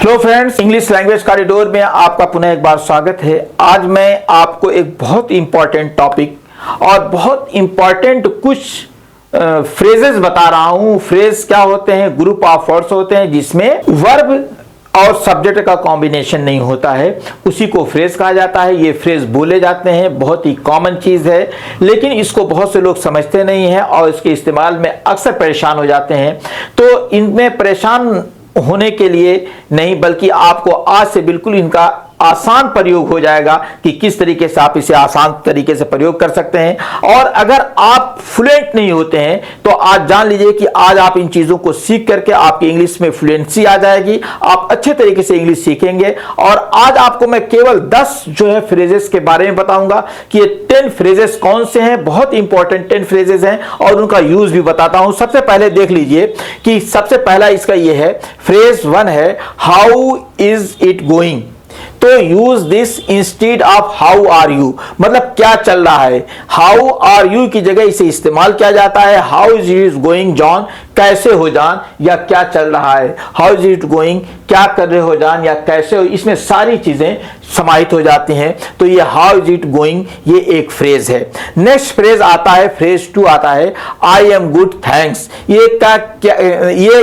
Hello friends, English language corridor में आपका पुनः एक बार स्वागत है। आज मैं आपको एक बहुत इंपॉर्टेंट टॉपिक और बहुत इंपॉर्टेंट कुछ फ्रेजेस बता रहा हूं। फ्रेज क्या होते हैं? ग्रुप ऑफ वर्ड्स होते हैं जिसमें वर्ब और सब्जेक्ट का कॉम्बिनेशन नहीं होता है, उसी को फ्रेज कहा जाता है। ये फ्रेज बोले जाते हैं, बहुत ही कॉमन चीज है, लेकिन इसको बहुत से लोग समझते नहीं हैं और इसके इस्तेमाल में अक्सर परेशान हो जाते हैं। तो इनमें परेशान होने के लिए नहीं, बल्कि आपको आज से बिल्कुल इनका आसान प्रयोग हो जाएगा कि किस तरीके से आप इसे आसान तरीके से प्रयोग कर सकते हैं। और अगर आप फ्लुएंट नहीं होते हैं तो आज जान लीजिए कि आज आप इन चीजों को सीख करके आपकी इंग्लिश में फ्लुएंसी आ जाएगी, आप अच्छे तरीके से इंग्लिश सीखेंगे। और आज आपको मैं केवल 10 जो है फ्रेजेस के बारे में बताऊंगा कि ये 10 फ्रेजेस कौन से हैं, बहुत इंपॉर्टेंट 10 फ्रेजेस हैं और उनका यूज भी बताता हूं। सबसे पहले देख लीजिए कि सबसे पहला इसका ये है, फ्रेज 1 है, हाउ इज इट गोइंग। तो use this instead of how are you, मतलब क्या चल रहा है। हाउ आर यू की जगह इसे इस्तेमाल किया जाता है। How is it going John, कैसे हो जान, या क्या चल रहा है। हाउ इज इट गोइंग, क्या कर रहे हो जान, या कैसे हो, इसमें सारी चीजें समाहित हो जाती हैं। तो ये हाउ इज इट गोइंग ये एक फ्रेज है। नेक्स्ट फ्रेज आता है, फ्रेज 2 आता है, आई एम गुड थैंक्स। ये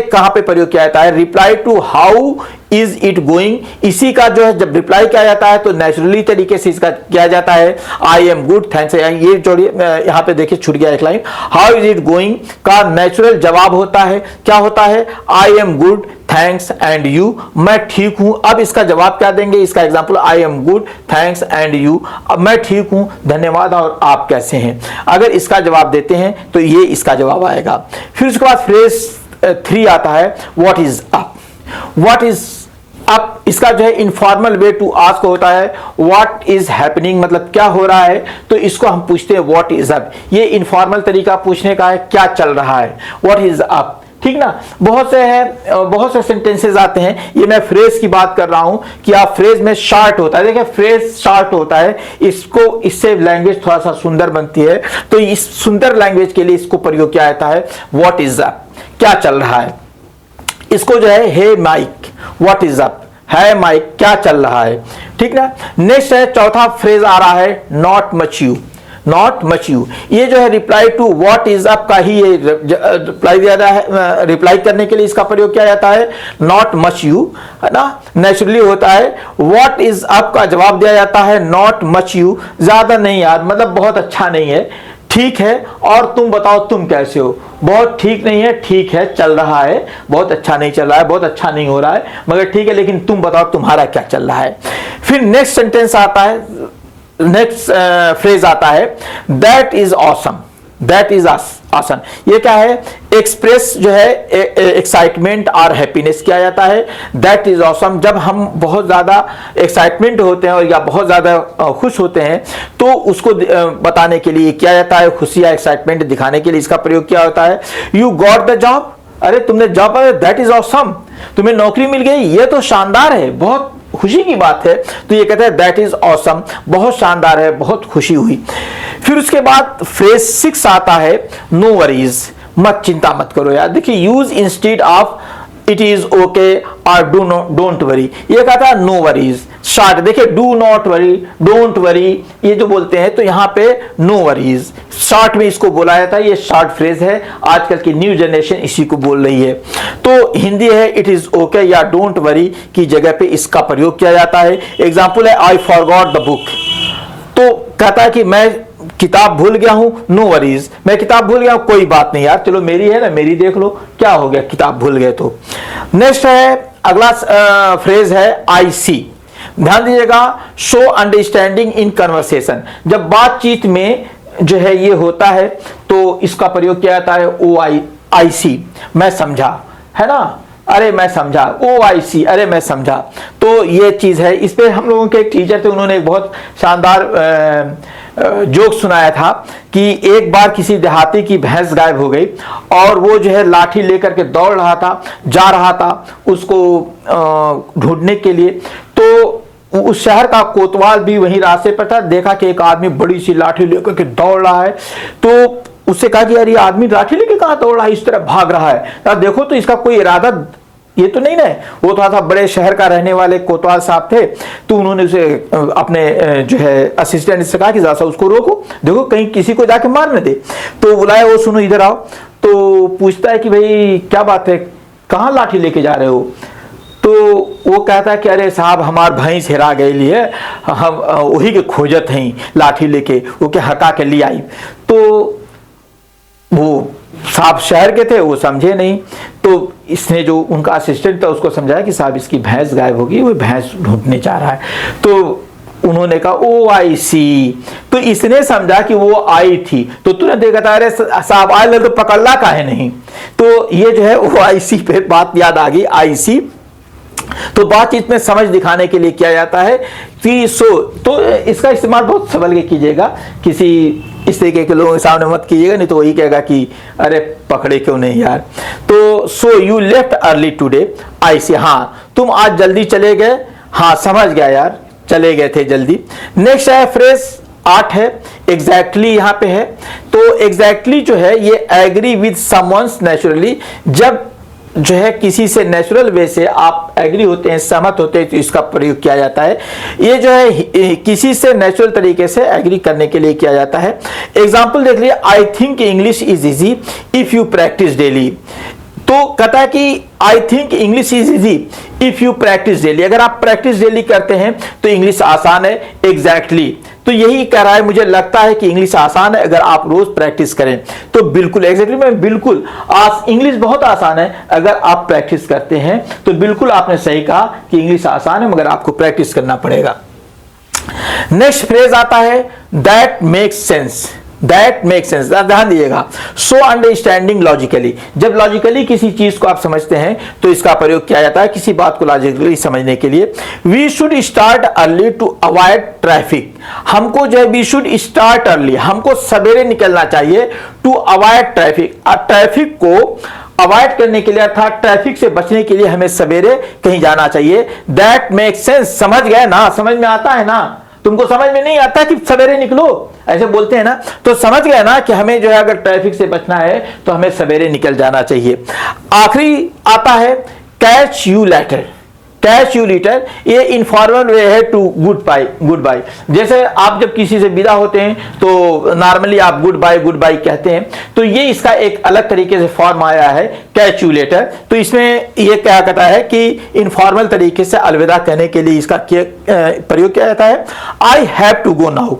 कहां पे प्रयोग किया जाता है? Reply to how is it going, इसी का जो है जब रिप्लाई किया जाता है तो नेचुरली तरीके से इसका किया जाता है आई एम गुड थैंक्स। ये जोड़िए, यहां पे देखिए छूट गया एक line. How is it going का नेचुरल जवाब होता है, क्या होता है? I am good thanks and you, मैं ठीक हूं। अब इसका जवाब क्या देंगे? इसका example, I am good thanks and you, अब मैं ठीक हूं, धन्यवाद, और आप कैसे हैं। अगर इसका जवाब देते हैं तो ये इसका जवाब आएगा। फिर उसके बाद फ्रेज 3 आता है, what is up. What is अब इसका जो है इनफॉर्मल वे टू आस्क होता है, व्हाट इज हैपनिंग, मतलब क्या हो रहा है। तो इसको हम पूछते हैं व्हाट इज अप। ये इनफॉर्मल तरीका पूछने का है, क्या चल रहा है, व्हाट इज अप, ठीक ना। बहुत से सेंटेंसेस आते हैं, ये मैं फ्रेज की बात कर रहा हूं कि आप फ्रेज में शार्ट होता है। देखिए फ्रेज शार्ट होता है, इससे लैंग्वेज थोड़ा सा सुंदर बनती है। तो इस सुंदर लैंग्वेज के लिए इसको प्रयोग किया जाता है, व्हाट इज अप, क्या चल रहा है। इसको जो है, हे माइक, व्हाट इज अप, है माइक, क्या चल रहा है, ठीक ना। नेक्स्ट है, चौथा फ्रेज आ रहा है, not much you. Not much you, ये जो है reply to what is up का ही ये रिप्लाई दिया जाता है। रिप्लाई करने के लिए इसका प्रयोग किया जाता है, नॉट मच यू, है ना, नेचुरली होता है। व्हाट इज अप का जवाब दिया जाता है, नॉट मच यू, ज्यादा नहीं यार, मतलब बहुत अच्छा नहीं है, ठीक है। और तुम बताओ तुम कैसे हो, बहुत ठीक नहीं है, ठीक है, चल रहा है, बहुत अच्छा नहीं चल रहा है, बहुत अच्छा नहीं हो रहा है, मगर ठीक है, लेकिन तुम बताओ तुम्हारा क्या चल रहा है। फिर नेक्स्ट सेंटेंस आता है, नेक्स्ट फ्रेज आता है, that is awesome. That is awesome, ये क्या है? एक्सप्रेस जो है एक्साइटमेंट और हैप्पीनेस किया जाता है। दैट इज ऑसम, जब हम बहुत ज्यादा एक्साइटमेंट होते हैं और या बहुत ज्यादा खुश होते हैं तो उसको बताने के लिए किया जाता है, खुशी या एक्साइटमेंट दिखाने के लिए इसका प्रयोग किया होता है। यू गॉट द जॉब, अरे तुमने जॉब, दैट इज ऑसम, तुम्हें नौकरी मिल गई, ये तो शानदार है, बहुत खुशी की बात है। तो ये कहते हैं दैट इज ऑसम, बहुत शानदार है, बहुत खुशी हुई। फिर उसके बाद फ्रेज 6 आता है, नो वरीज, मत चिंता मत करो यार। देखिए use instead of it is okay और डोंट वरी, ये कहता है नो वरीज, शॉर्ट। देखिए do not worry, don't worry, ये जो बोलते हैं तो यहां पे नो वरीज शॉर्ट में इसको बोला जाता है। ये शॉर्ट फ्रेज है, आजकल की न्यू जनरेशन इसी को बोल रही है। तो हिंदी है, इट इज ओके या डोंट वरी की जगह पे इसका प्रयोग किया जाता है। एग्जाम्पल है, आई फॉरगॉट द बुक, तो कहता है कि मैं किताब भूल गया हूं, नो वरीज, मैं किताब भूल गया हूं, कोई बात नहीं यार, चलो मेरी है ना, मेरी देख लो, क्या हो गया, किताब भूल गए तो। नेक्स्ट है, अगला फ्रेज है, आई सी। ध्यान दीजिएगा, शो अंडरस्टैंडिंग इन कन्वर्सेशन, जब बातचीत में जो है ये होता है तो इसका प्रयोग किया जाता है, ओ आई सी, मैं समझा, है ना, अरे मैं समझा, ओ आई सी, अरे मैं समझा। तो ये चीज है। इस पे हम लोगों के एक टीचर थे, उन्होंने एक बहुत शानदार जोक सुनाया था कि एक बार किसी देहाती की भैंस गायब हो गई और वो जो है लाठी लेकर के दौड़ रहा था, जा रहा था उसको ढूंढने के लिए। तो उस शहर का कोतवाल भी वहीं रास्ते पर था, देखा कि एक आदमी बड़ी सी लाठी लेकर के दौड़ रहा है। तो उससे कहा कि यार ये आदमी लाठी लेके कहां दौड़ रहा है, इस तरह भाग रहा है, देखो तो इसका कोई इरादा ये तो नहीं ना, वो थोड़ा सा बड़े शहर का रहने वाले कोतवाल साहब थे, तो उन्होंने उसे अपने जो है असिस्टेंट से कहा कि ज़रा सा उसको रोको, देखो कहीं किसी को जाके मार न दे। तो बुलाया, वो सुनो इधर आओ। तो पूछता है कि भाई क्या बात है, कहाँ लाठी लेके जा रहे हो? तो वो कहता है कि अरे साहब हमार भैंस हेरा गई है, हम वही के खोजत हैं लाठी लेके, वो के हका के लिए आई। तो वो साहब शहर के थे, वो समझे नहीं। तो इसने जो उनका असिस्टेंट था उसको समझाया कि साहब इसकी भैंस गायब होगी, वो भैंस ढूंढने जा रहा है। तो उन्होंने कहा ओ आई सी। तो इसने समझा कि वो आई थी, तो तुरंत देखा था अरे साहब आए तो पकड़ला काहे नहीं। तो ये जो है ओ आई सी पे बात याद आ गई, आई सी। तो बातचीत में समझ दिखाने के लिए किया जाता है कि तो इसका इस्तेमाल बहुत संभल के कीजिएगा, किसी इस तरीके के लोगों के सामने मत कीजिएगा, नहीं तो वही कहेगा कि अरे पकड़े क्यों नहीं यार। तो so you left early today, I see, हाँ तुम आज जल्दी चले गए, हाँ समझ गया यार, चले गए थे जल्दी। नेक्स्ट है फ्रेज 8 है, एग्जैक्टली यहाँ पे है। तो एग्जैक्टली जो है ये एग्री विद समवंस नेचुरली, जब जो है किसी से नेचुरल वे से आप एग्री होते हैं, सहमत होते हैं, तो इसका प्रयोग किया जाता है। ये जो है किसी से नेचुरल तरीके से एग्री करने के लिए किया जाता है। एग्जाम्पल देख लीजिए, I think English is easy if you practice daily. तो कहता है कि I think English is easy if you practice daily, अगर आप प्रैक्टिस डेली करते हैं तो इंग्लिश आसान है। एग्जैक्टली तो यही कह रहा है, मुझे लगता है कि इंग्लिश आसान है अगर आप रोज प्रैक्टिस करें तो। बिल्कुल एग्जैक्टली में बिल्कुल इंग्लिश बहुत आसान है अगर आप प्रैक्टिस करते हैं, तो बिल्कुल आपने सही कहा कि इंग्लिश आसान है मगर आपको प्रैक्टिस करना पड़ेगा। नेक्स्ट फ्रेज आता है that makes sense, that make sense, ध्यान दीजिएगा। सो अंडरस्टैंडिंग लॉजिकली, जब लॉजिकली किसी चीज को आप समझते हैं तो इसका प्रयोग किया जाता है किसी बात को लॉजिकली समझने के लिए। We should start early to avoid traffic, हमको जो है वी शुड स्टार्ट अर्ली, हमको सवेरे निकलना चाहिए, टू अवॉइड ट्रैफिक, ट्रैफिक को अवॉइड करने के लिए अर्थात ट्रैफिक से बचने के लिए हमें सवेरे कहीं जाना चाहिए। दैट मेक सेंस, समझ गए ना, समझ में आता है ना। तुमको समझ में नहीं आता कि सवेरे निकलो, ऐसे बोलते हैं ना, तो समझ गए ना कि हमें जो है अगर ट्रैफिक से बचना है तो हमें सवेरे निकल जाना चाहिए। आखिरी आता है catch you later, catch you later, ये इनफॉर्मल वे है टू गुड बाय। जैसे आप जब किसी से विदा होते हैं तो नॉर्मली आप गुड बाय कहते हैं, तो ये इसका एक अलग तरीके से फॉर्म आया है कैच यू लेटर। तो इसमें ये क्या कहता है कि इनफॉर्मल तरीके से अलविदा कहने के लिए इसका प्रयोग किया जाता है। I have to go now,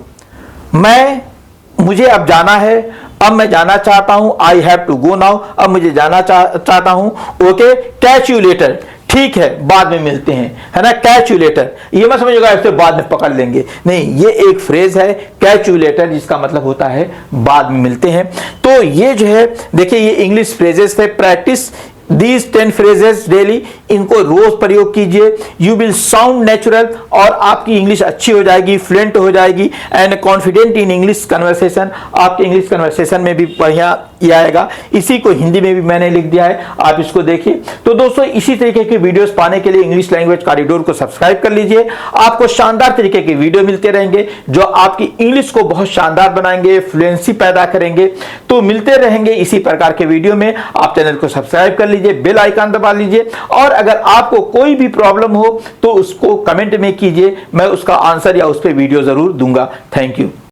मुझे अब जाना है, अब मैं जाना चाहता हूं, I have to go now, अब मुझे जाना चाहता हूं। ओके, कैच यू लेटर, ठीक है बाद में मिलते हैं, है ना। कैच यू लेटर, ये मत समझिएगा इससे बाद में पकड़ लेंगे, नहीं, ये एक फ्रेज है कैच यू लेटर जिसका मतलब होता है बाद में मिलते हैं। तो ये जो है देखिए ये इंग्लिश फ्रेजेस थे। प्रैक्टिस These 10 phrases डेली, इनको रोज प्रयोग कीजिए, यू विल साउंड नेचुरल, और आपकी इंग्लिश अच्छी हो जाएगी, फ्लुएंट हो जाएगी, and confident in English conversation, आपके इंग्लिश कन्वर्सेशन में भी बढ़िया ये आएगा। इसी को हिंदी में भी मैंने लिख दिया है, आप इसको देखिए। तो दोस्तों इसी तरीके की वीडियोस पाने के लिए इंग्लिश लैंग्वेज कॉरिडोर को सब्सक्राइब कर लीजिए, आपको शानदार तरीके के वीडियो मिलते रहेंगे जो आपकी इंग्लिश को बहुत शानदार बनाएंगे, फ्लुएंसी पैदा करेंगे। तो मिलते रहेंगे इसी प्रकार के वीडियो में, आप चैनल को सब्सक्राइब कर लीजिए, बेल आइकन दबा लीजिए, और अगर आपको कोई भी प्रॉब्लम हो तो उसको कमेंट में कीजिए, मैं उसका आंसर या उस पर वीडियो जरूर दूंगा। Thank you.